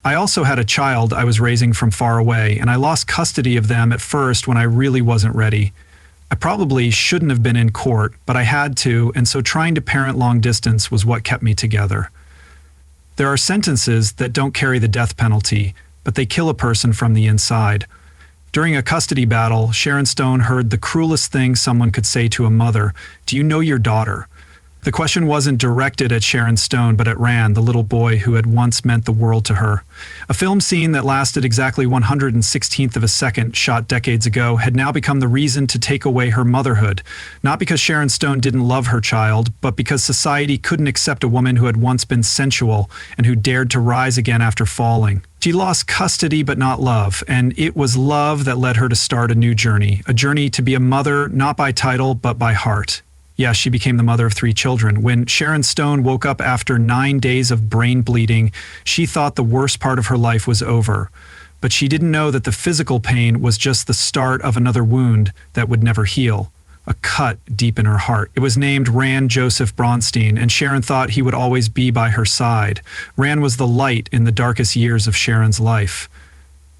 I also had a child I was raising from far away, and I lost custody of them at first when I really wasn't ready. I probably shouldn't have been in court, but I had to, and so trying to parent long distance was what kept me together. There are sentences that don't carry the death penalty, but they kill a person from the inside. During a custody battle, Sharon Stone heard the cruelest thing someone could say to a mother: "Do you know your daughter?" The question wasn't directed at Sharon Stone, but at Rand, the little boy who had once meant the world to her. A film scene that lasted exactly 1/116th of a second, shot decades ago, had now become the reason to take away her motherhood. Not because Sharon Stone didn't love her child, but because society couldn't accept a woman who had once been sensual and who dared to rise again after falling. She lost custody but not love, and it was love that led her to start a new journey, a journey to be a mother not by title but by heart. Yes, she became the mother of 3 children. When Sharon Stone woke up after 9 days of brain bleeding, she thought the worst part of her life was over. But she didn't know that the physical pain was just the start of another wound that would never heal. A cut deep in her heart. It was named Rand Joseph Braunstein, and Sharon thought he would always be by her side. Rand was the light in the darkest years of Sharon's life.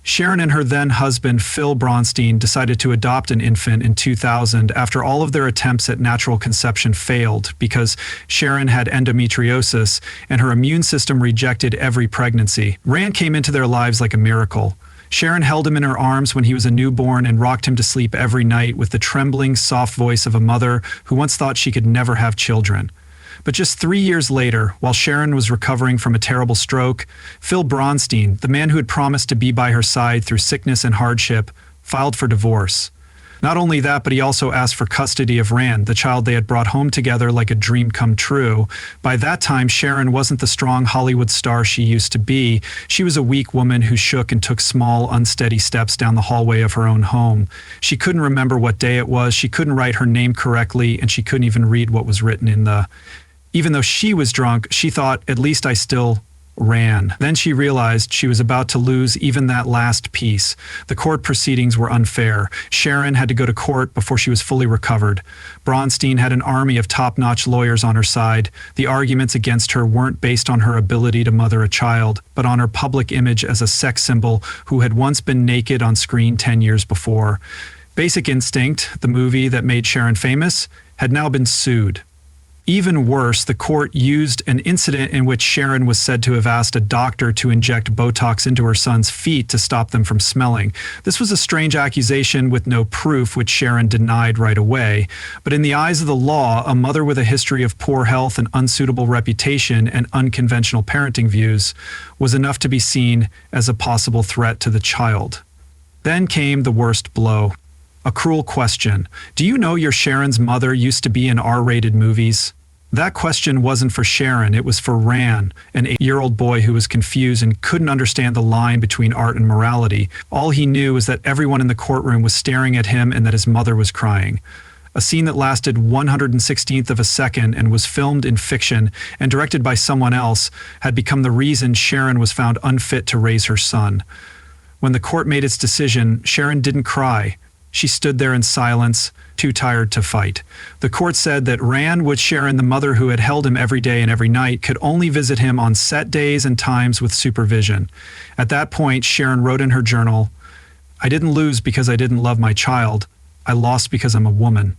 Sharon and her then-husband Phil Braunstein decided to adopt an infant in 2000 after all of their attempts at natural conception failed because Sharon had endometriosis and her immune system rejected every pregnancy. Rand came into their lives like a miracle. Sharon held him in her arms when he was a newborn and rocked him to sleep every night with the trembling, soft voice of a mother who once thought she could never have children. But just 3 years later, while Sharon was recovering from a terrible stroke, Phil Braunstein, the man who had promised to be by her side through sickness and hardship, filed for divorce. Not only that, but he also asked for custody of Rand, the child they had brought home together like a dream come true. By that time, Sharon wasn't the strong Hollywood star she used to be. She was a weak woman who shook and took small, unsteady steps down the hallway of her own home. She couldn't remember what day it was, she couldn't write her name correctly, and she couldn't even read what was written in the... Even though she was drunk, she thought, at least I still ran. Then she realized she was about to lose even that last piece. The court proceedings were unfair. Sharon had to go to court before she was fully recovered. Braunstein had an army of top-notch lawyers on her side. The arguments against her weren't based on her ability to mother a child, but on her public image as a sex symbol who had once been naked on screen 10 years before. Basic Instinct, the movie that made Sharon famous, had now been sued. Even worse, the court used an incident in which Sharon was said to have asked a doctor to inject Botox into her son's feet to stop them from smelling. This was a strange accusation with no proof, which Sharon denied right away. But in the eyes of the law, a mother with a history of poor health and unsuitable reputation and unconventional parenting views was enough to be seen as a possible threat to the child. Then came the worst blow. A cruel question. Do you know your Sharon's mother used to be in R-rated movies? That question wasn't for Sharon, it was for Rand, an 8-year-old boy who was confused and couldn't understand the line between art and morality. All he knew was that everyone in the courtroom was staring at him and that his mother was crying. A scene that lasted 1/116th of a second and was filmed in fiction and directed by someone else had become the reason Sharon was found unfit to raise her son. When the court made its decision, Sharon didn't cry. She stood there in silence, too tired to fight. The court said that Rand, with Sharon, the mother who had held him every day and every night, could only visit him on set days and times with supervision. At that point, Sharon wrote in her journal, "I didn't lose because I didn't love my child. I lost because I'm a woman.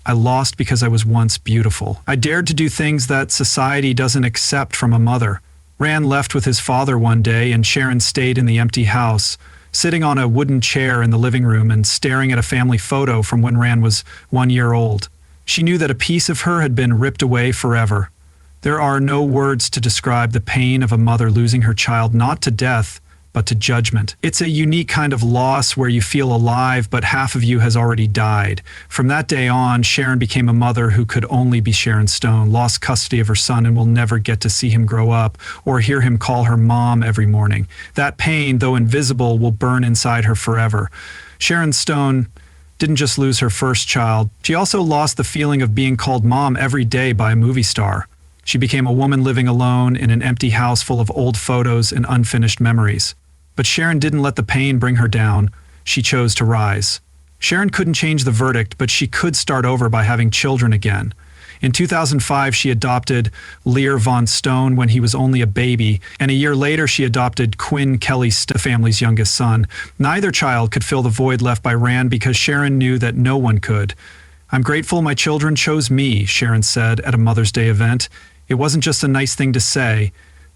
I lost because I was once beautiful. I dared to do things that society doesn't accept from a mother." Rand left with his father one day, and Sharon stayed in the empty house, sitting on a wooden chair in the living room and staring at a family photo from when Rand was 1 year old. She knew that a piece of her had been ripped away forever. There are no words to describe the pain of a mother losing her child not to death, but to judgment. It's a unique kind of loss where you feel alive, but half of you has already died. From that day on, Sharon became a mother who could only be Sharon Stone, lost custody of her son and will never get to see him grow up or hear him call her mom every morning. That pain, though invisible, will burn inside her forever. Sharon Stone didn't just lose her first child, she also lost the feeling of being called mom every day by a movie star. She became a woman living alone in an empty house full of old photos and unfinished memories. But Sharon didn't let the pain bring her down. She chose to rise. Sharon couldn't change the verdict, but she could start over by having children again. In 2005, she adopted Lear Von Stone when he was only a baby, and a year later she adopted Quinn Kelly, the family's youngest son. Neither child could fill the void left by Rand because Sharon knew that no one could. "I'm grateful my children chose me," Sharon said at a Mother's Day event. It wasn't just a nice thing to say,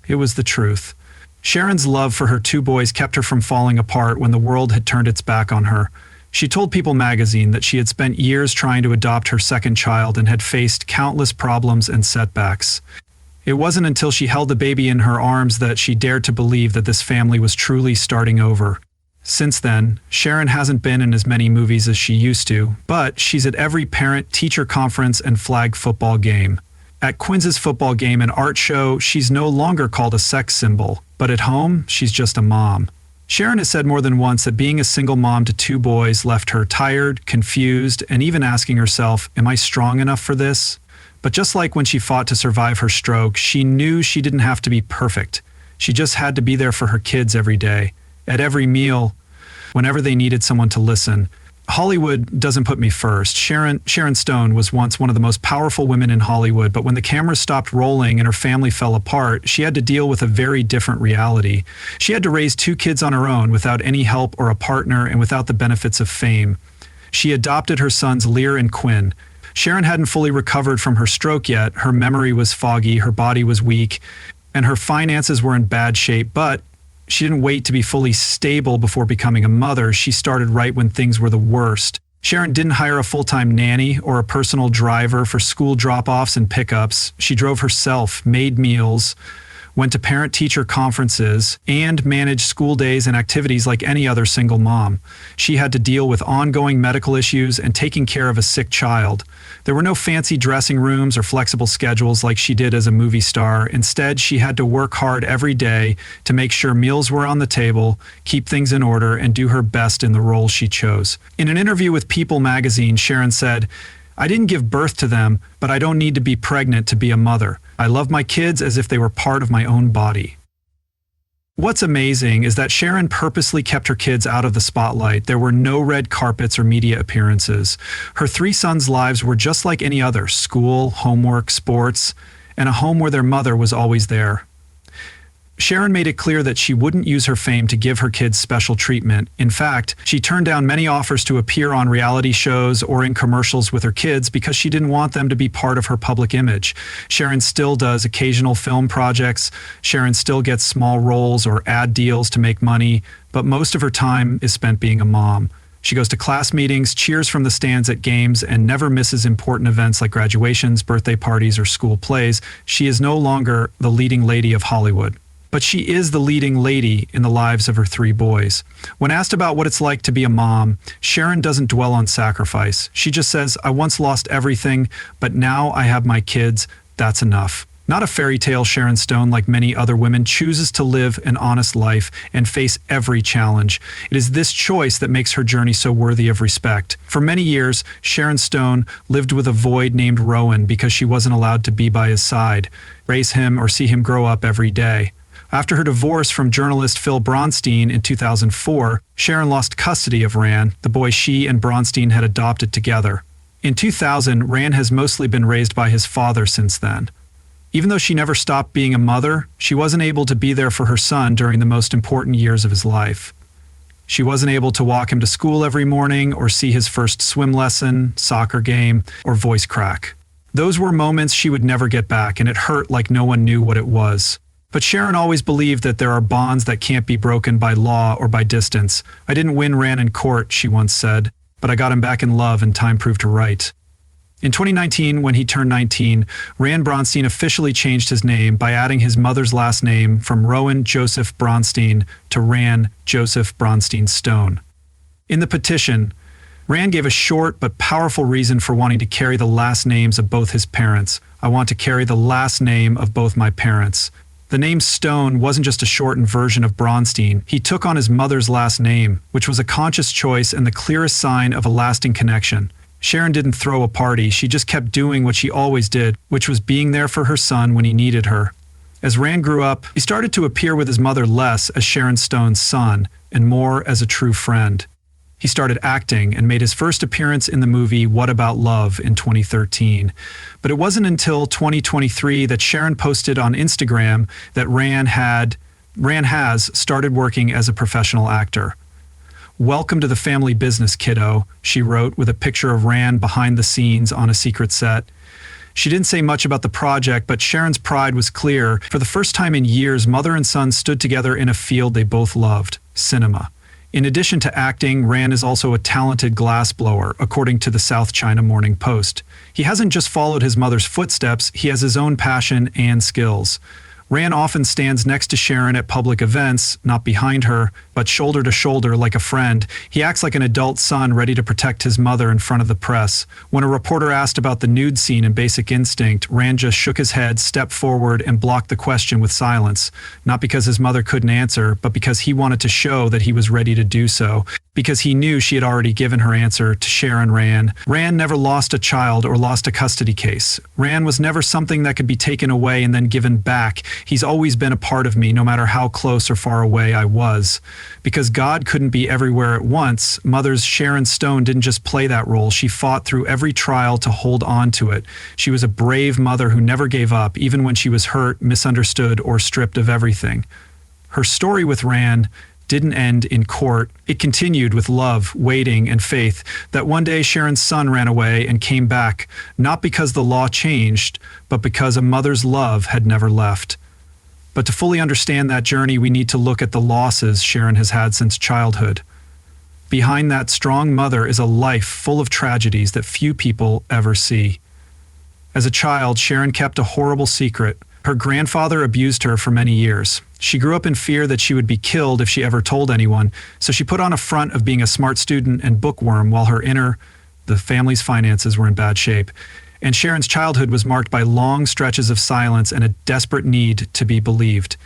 it was the truth. Sharon's love for her two boys kept her from falling apart when the world had turned its back on her. She told People magazine that she had spent years trying to adopt her second child and had faced countless problems and setbacks. It wasn't until she held the baby in her arms that she dared to believe that this family was truly starting over. Since then, Sharon hasn't been in as many movies as she used to, but she's at every parent-teacher conference and flag football game. At Quinn's football game and art show, she's no longer called a sex symbol, but at home, she's just a mom. Sharon has said more than once that being a single mom to two boys left her tired, confused, and even asking herself, "Am I strong enough for this?" But just like when she fought to survive her stroke, she knew she didn't have to be perfect. She just had to be there for her kids every day, at every meal, whenever they needed someone to listen. Hollywood doesn't put me first. Sharon Stone was once one of the most powerful women in Hollywood, but when the cameras stopped rolling and her family fell apart, she had to deal with a very different reality. She had to raise two kids on her own without any help or a partner and without the benefits of fame. She adopted her sons Lear and Quinn. Sharon hadn't fully recovered from her stroke yet. Her memory was foggy, her body was weak, and her finances were in bad shape, but she didn't wait to be fully stable before becoming a mother. She started right when things were the worst. Sharon didn't hire a full-time nanny or a personal driver for school drop-offs and pickups. She drove herself, made meals, went to parent-teacher conferences, and managed school days and activities like any other single mom. She had to deal with ongoing medical issues and taking care of a sick child. There were no fancy dressing rooms or flexible schedules like she did as a movie star. Instead, she had to work hard every day to make sure meals were on the table, keep things in order, and do her best in the role she chose. In an interview with People magazine, Sharon said, "I didn't give birth to them, but I don't need to be pregnant to be a mother. I love my kids as if they were part of my own body." What's amazing is that Sharon purposely kept her kids out of the spotlight. There were no red carpets or media appearances. Her three sons' lives were just like any other: school, homework, sports, and a home where their mother was always there. Sharon made it clear that she wouldn't use her fame to give her kids special treatment. In fact, she turned down many offers to appear on reality shows or in commercials with her kids because she didn't want them to be part of her public image. Sharon still does occasional film projects. Sharon still gets small roles or ad deals to make money, but most of her time is spent being a mom. She goes to class meetings, cheers from the stands at games, and never misses important events like graduations, birthday parties, or school plays. She is no longer the leading lady of Hollywood. But she is the leading lady in the lives of her three boys. When asked about what it's like to be a mom, Sharon doesn't dwell on sacrifice. She just says, "I once lost everything, but now I have my kids. That's enough." Not a fairy tale, Sharon Stone, like many other women, chooses to live an honest life and face every challenge. It is this choice that makes her journey so worthy of respect. For many years, Sharon Stone lived with a void named Rowan because she wasn't allowed to be by his side, raise him, or see him grow up every day. After her divorce from journalist Phil Bronstein in 2004, Sharon lost custody of Rand, the boy she and Bronstein had adopted together. In 2000, Rand has mostly been raised by his father since then. Even though she never stopped being a mother, she wasn't able to be there for her son during the most important years of his life. She wasn't able to walk him to school every morning or see his first swim lesson, soccer game, or voice crack. Those were moments she would never get back, and it hurt like no one knew what it was. But Sharon always believed that there are bonds that can't be broken by law or by distance. "I didn't win Rand in court," she once said, "but I got him back in love and time proved her right." In 2019, when he turned 19, Rand Bronstein officially changed his name by adding his mother's last name from Rowan Joseph Bronstein to Rand Joseph Bronstein Stone. In the petition, Rand gave a short but powerful reason for wanting to carry the last names of both his parents. "I want to carry the last name of both my parents." The name Stone wasn't just a shortened version of Bronstein. He took on his mother's last name, which was a conscious choice and the clearest sign of a lasting connection. Sharon didn't throw a party. She just kept doing what she always did, which was being there for her son when he needed her. As Rand grew up, he started to appear with his mother less as Sharon Stone's son and more as a true friend. He started acting and made his first appearance in the movie What About Love in 2013. But it wasn't until 2023 that Sharon posted on Instagram that Ran has started working as a professional actor. "Welcome to the family business, kiddo," she wrote with a picture of Ran behind the scenes on a secret set. She didn't say much about the project, but Sharon's pride was clear. For the first time in years, mother and son stood together in a field they both loved: cinema. In addition to acting, Ran is also a talented glassblower, according to the South China Morning Post. He hasn't just followed his mother's footsteps, he has his own passion and skills. Ran often stands next to Sharon at public events, not behind her, but shoulder to shoulder like a friend. He acts like an adult son ready to protect his mother in front of the press. When a reporter asked about the nude scene in Basic Instinct, Ran just shook his head, stepped forward, and blocked the question with silence. Not because his mother couldn't answer, but because he wanted to show that he was ready to do so. Because he knew she had already given her answer to Sharon Ran. Ran never lost a child or lost a custody case. Ran was never something that could be taken away and then given back. He's always been a part of me, no matter how close or far away I was. Because God couldn't be everywhere at once, Mother's Sharon Stone didn't just play that role. She fought through every trial to hold on to it. She was a brave mother who never gave up, even when she was hurt, misunderstood, or stripped of everything. Her story with Ran didn't end in court. It continued with love, waiting, and faith that one day Sharon's son ran away and came back, not because the law changed, but because a mother's love had never left. But to fully understand that journey, we need to look at the losses Sharon has had since childhood. Behind that strong mother is a life full of tragedies that few people ever see. As a child, Sharon kept a horrible secret. Her grandfather abused her for many years. She grew up in fear that she would be killed if she ever told anyone, so she put on a front of being a smart student and bookworm while the family's finances were in bad shape. And Sharon's childhood was marked by long stretches of silence and a desperate need to be believed.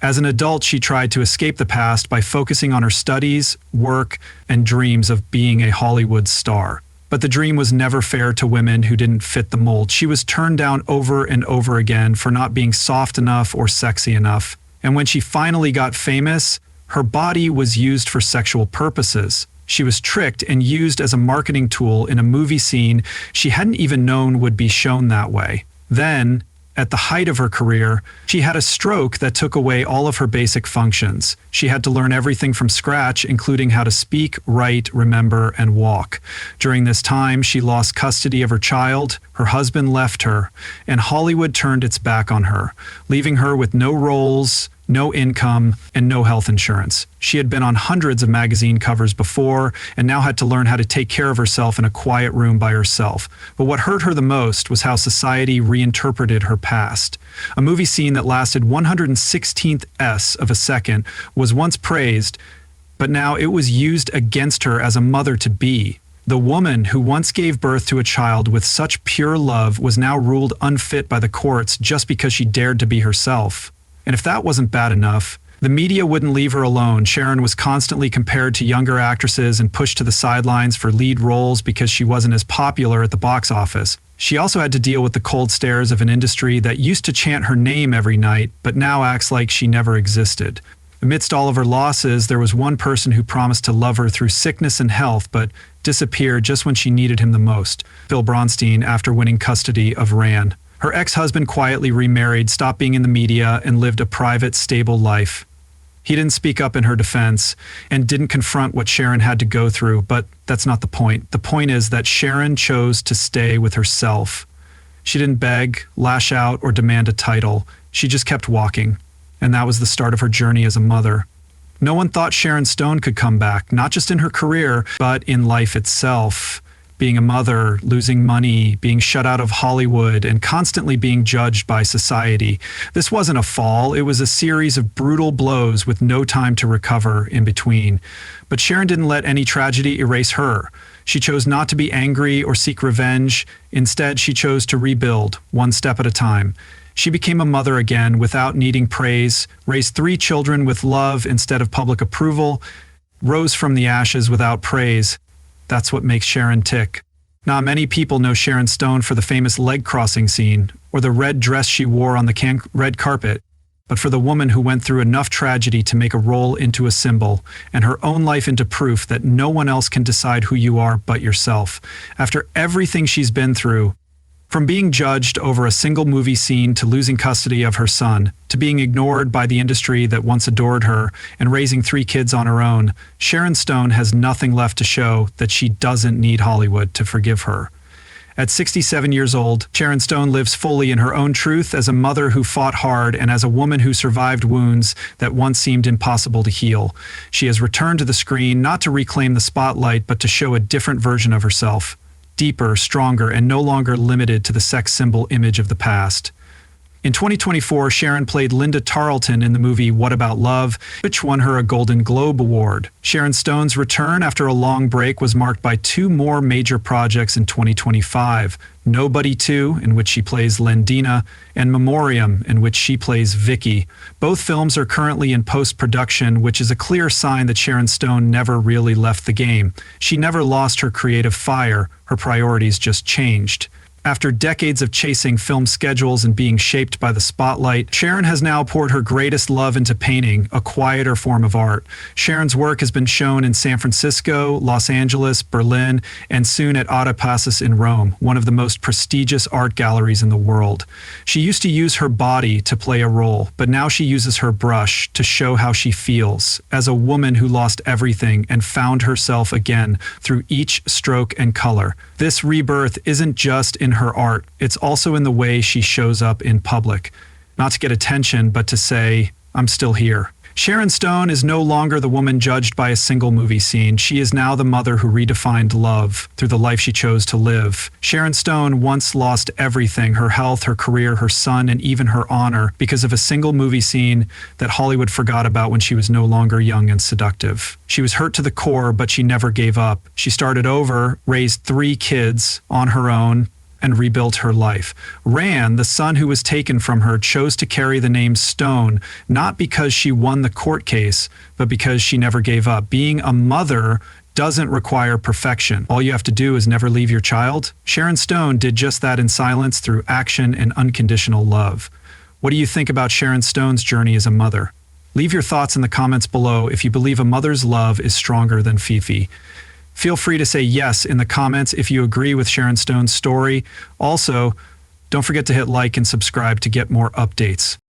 As an adult, she tried to escape the past by focusing on her studies, work, and dreams of being a Hollywood star. But the dream was never fair to women who didn't fit the mold. She was turned down over and over again for not being soft enough or sexy enough. And when she finally got famous, her body was used for sexual purposes. She was tricked and used as a marketing tool in a movie scene she hadn't even known would be shown that way. Then, at the height of her career, she had a stroke that took away all of her basic functions. She had to learn everything from scratch, including how to speak, write, remember, and walk. During this time, she lost custody of her child, her husband left her, and Hollywood turned its back on her, leaving her with no roles, no income, and no health insurance. She had been on hundreds of magazine covers before and now had to learn how to take care of herself in a quiet room by herself. But what hurt her the most was how society reinterpreted her past. A movie scene that lasted 116ths of a second was once praised, but now it was used against her as a mother-to-be. The woman who once gave birth to a child with such pure love was now ruled unfit by the courts just because she dared to be herself. And if that wasn't bad enough, the media wouldn't leave her alone. Sharon was constantly compared to younger actresses and pushed to the sidelines for lead roles because she wasn't as popular at the box office. She also had to deal with the cold stares of an industry that used to chant her name every night, but now acts like she never existed. Amidst all of her losses, there was one person who promised to love her through sickness and health, but disappeared just when she needed him the most: Phil Bronstein, after winning custody of Ran. Her ex-husband quietly remarried, stopped being in the media, and lived a private, stable life. He didn't speak up in her defense and didn't confront what Sharon had to go through, but that's not the point. The point is that Sharon chose to stay with herself. She didn't beg, lash out, or demand a title. She just kept walking, and that was the start of her journey as a mother. No one thought Sharon Stone could come back, not just in her career, but in life itself. Being a mother, losing money, being shut out of Hollywood, and constantly being judged by society. This wasn't a fall, it was a series of brutal blows with no time to recover in between. But Sharon didn't let any tragedy erase her. She chose not to be angry or seek revenge. Instead, she chose to rebuild, one step at a time. She became a mother again without needing praise, raised 3 children with love instead of public approval, rose from the ashes without praise. That's what makes Sharon tick. Not many people know Sharon Stone for the famous leg crossing scene or the red dress she wore on the red carpet. but for the woman who went through enough tragedy to make a role into a symbol, and her own life into proof that no one else can decide who you are but yourself. After everything she's been through, from being judged over a single movie scene to losing custody of her son, to being ignored by the industry that once adored her and raising 3 kids on her own, Sharon Stone has nothing left to show that she doesn't need Hollywood to forgive her. At 67 years old, Sharon Stone lives fully in her own truth as a mother who fought hard and as a woman who survived wounds that once seemed impossible to heal. She has returned to the screen not to reclaim the spotlight, but to show a different version of herself. Deeper, stronger, and no longer limited to the sex symbol image of the past. In 2024, Sharon played Linda Tarleton in the movie What About Love, which won her a Golden Globe Award. Sharon Stone's return after a long break was marked by 2 more major projects in 2025. Nobody 2, in which she plays Lendina, and Memoriam, in which she plays Vicky. Both films are currently in post-production, which is a clear sign that Sharon Stone never really left the game. She never lost her creative fire, her priorities just changed. After decades of chasing film schedules and being shaped by the spotlight, Sharon has now poured her greatest love into painting, a quieter form of art. Sharon's work has been shown in San Francisco, Los Angeles, Berlin, and soon at Autopassus in Rome, one of the most prestigious art galleries in the world. She used to use her body to play a role, but now she uses her brush to show how she feels, as a woman who lost everything and found herself again through each stroke and color. This rebirth isn't just in her art, it's also in the way she shows up in public. Not to get attention, but to say, I'm still here. Sharon Stone is no longer the woman judged by a single movie scene. She is now the mother who redefined love through the life she chose to live. Sharon Stone once lost everything, her health, her career, her son, and even her honor, because of a single movie scene that Hollywood forgot about when she was no longer young and seductive. She was hurt to the core, but she never gave up. She started over, raised 3 kids on her own, and rebuilt her life. Ran, the son who was taken from her, chose to carry the name Stone, not because she won the court case, but because she never gave up. Being a mother doesn't require perfection. All you have to do is never leave your child. Sharon Stone did just that in silence through action and unconditional love. What do you think about Sharon Stone's journey as a mother? Leave your thoughts in the comments below if you believe a mother's love is stronger than Fifi. Feel free to say yes in the comments if you agree with Sharon Stone's story. Also, don't forget to hit like and subscribe to get more updates.